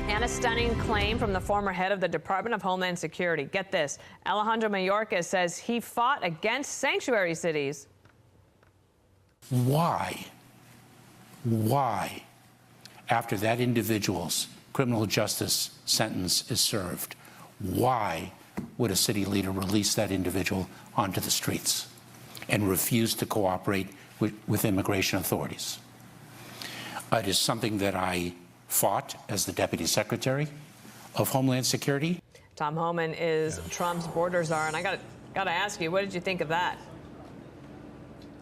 And a stunning claim from the former head of the Department of Homeland Security. Get this. Alejandro Mayorkas says he fought against sanctuary cities. Why, after that individual's criminal justice sentence is served, why would a city leader release that individual onto the streets and refuse to cooperate with immigration authorities? It is something that I fought as the Deputy Secretary of Homeland Security. Tom Homan is Trump's border czar, and I got to ask you, what did you think of that?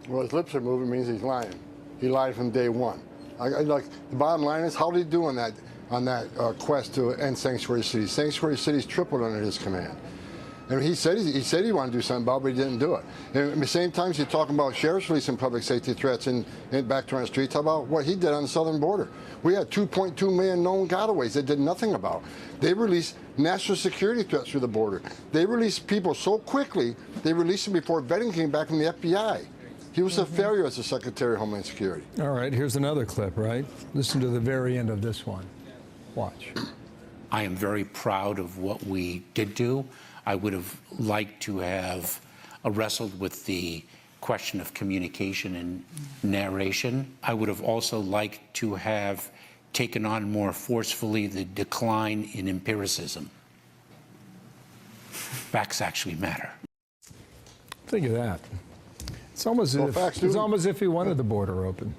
Well, his lips are moving means he's lying. He lied from day one. Like the bottom line is, how did he do on that quest to end sanctuary cities? Sanctuary cities tripled under his command. I mean, he said he wanted to do something about it, but he didn't do it. And at the same time, he's talking about sheriffs releasing public safety threats and back to our streets. How about what he did on the southern border? We had 2.2 million known gotaways they did nothing about. They released national security threats through the border. They released people so quickly, they released them before vetting came back from the FBI. He was a failure as the Secretary of Homeland Security. All right, here's another clip, right? Listen to the very end of this one. Watch. I am very proud of what we did do. I would have liked to have wrestled with the question of communication and narration. I would have also liked to have taken on more forcefully the decline in empiricism. Facts actually matter. Think of that. It's almost as if he wanted the border open.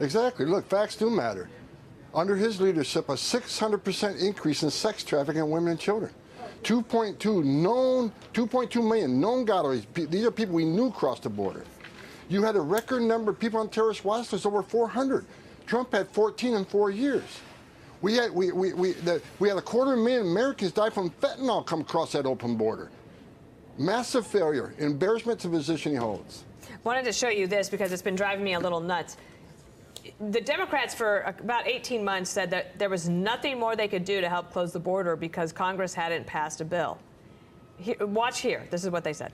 Exactly. Look, facts do matter. Under his leadership, a 600% increase in sex trafficking in women and children. 2.2 million known gotaways. These are people we knew crossed the border. You had a record number of people on terrorist watch lists, over 400. Trump had 14 in 4 years. We had a 250,000 Americans die from fentanyl come across that open border. Massive failure, embarrassment to the position he holds. Wanted to show you this because it's been driving me a little nuts. The Democrats for about 18 months said that there was nothing more they could do to help close the border because Congress hadn't passed a bill. Watch here. This is what they said.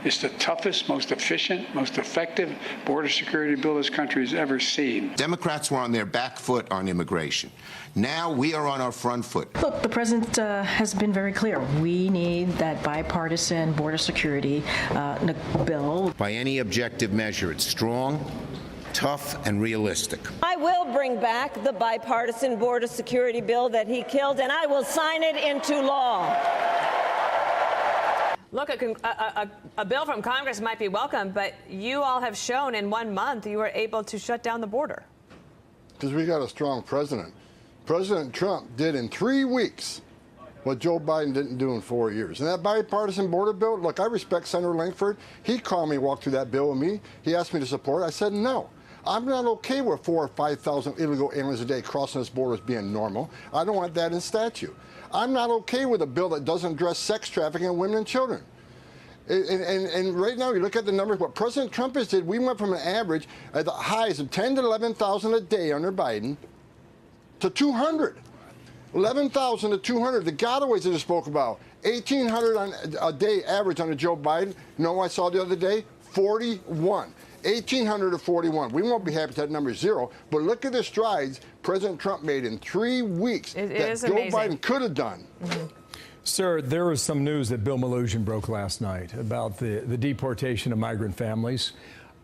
It's the toughest, most efficient, most effective border security bill this country has ever seen. Democrats were on their back foot on immigration. Now we are on our front foot. Look, the president has been very clear. We need that bipartisan border security bill. By any objective measure, it's strong, tough, and realistic. I will bring back the bipartisan border security bill that he killed, and I will sign it into law. Look, a bill from Congress might be welcome, but you all have shown in 1 month you were able to shut down the border. Because we got a strong president. President Trump did in 3 weeks what Joe Biden didn't do in 4 years. And that bipartisan border bill, look, I respect Senator Langford. He called me, walked through that bill with me. He asked me to support it. I said no. I'm not okay with 4,000 or 5,000 illegal aliens a day crossing this border as being normal. I don't want that in statute. I'm not okay with a bill that doesn't address sex trafficking of women and children. And right now, you look at the numbers, what President Trump has did, we went from an average at the highs of 10 to 11,000 a day under Biden to 200. 11,000 to 200. The gotaways that I spoke about, 1,800 a day average under Joe Biden. You know what I saw the other day? 41. 1,800 to 41. We won't be happy that number is zero, but look at the strides President Trump made in 3 weeks that Joe Biden could have done. Mm-hmm. Sir, there was some news that Bill Melugin broke last night about the deportation of migrant families.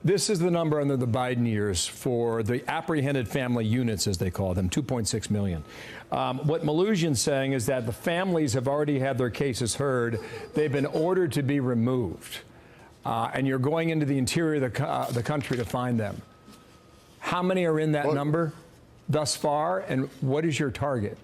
This is the number under the Biden years for the apprehended family units, as they call them, 2.6 million. What Melugin's saying is that the families have already had their cases heard. They've been ordered to be removed. And you're going into the interior of the country to find them. How many are in that number thus far, and what is your target?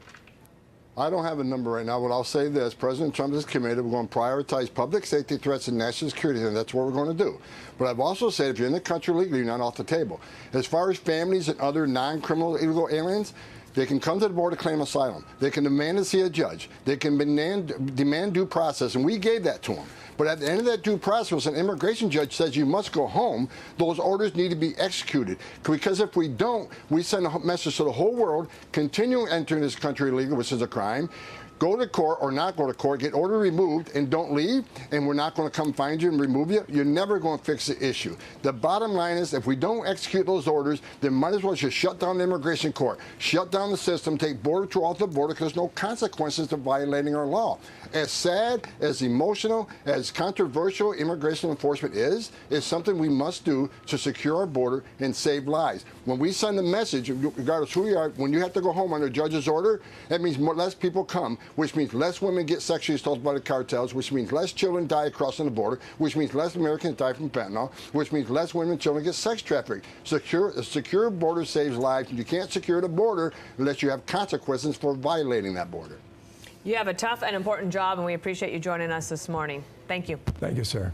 I don't have a number right now, but I'll say this. President Trump is committed. We're going to prioritize public safety threats and national security, and that's what we're going to do. But I've also said if you're in the country legally, you're not off the table. As far as families and other non-criminal illegal aliens, they can come to the border to claim asylum. They can demand to see a judge. They can demand due process, and we gave that to them. But at the end of that due process, an immigration judge says you must go home. Those orders need to be executed. Because if we don't, we send a message to the whole world, continue entering this country illegally, which is a crime, go to court or not go to court, get order removed, and don't leave, and we're not going to come find you and remove you, you're never going to fix the issue. The bottom line is, if we don't execute those orders, then might as well just shut down the immigration court, shut down the system, take border patrol off the border, because there's no consequences to violating our law. As sad, as emotional, as controversial immigration enforcement is something we must do to secure our border and save lives. When we send a message, regardless who you are, when you have to go home under a judge's order, that means less people come, which means less women get sexually assaulted by the cartels, which means less children die crossing the border, which means less Americans die from fentanyl, which means less women and children get sex trafficked. A secure border saves lives, and you can't secure the border unless you have consequences for violating that border. You have a tough and important job, and we appreciate you joining us this morning. Thank you. Thank you, sir.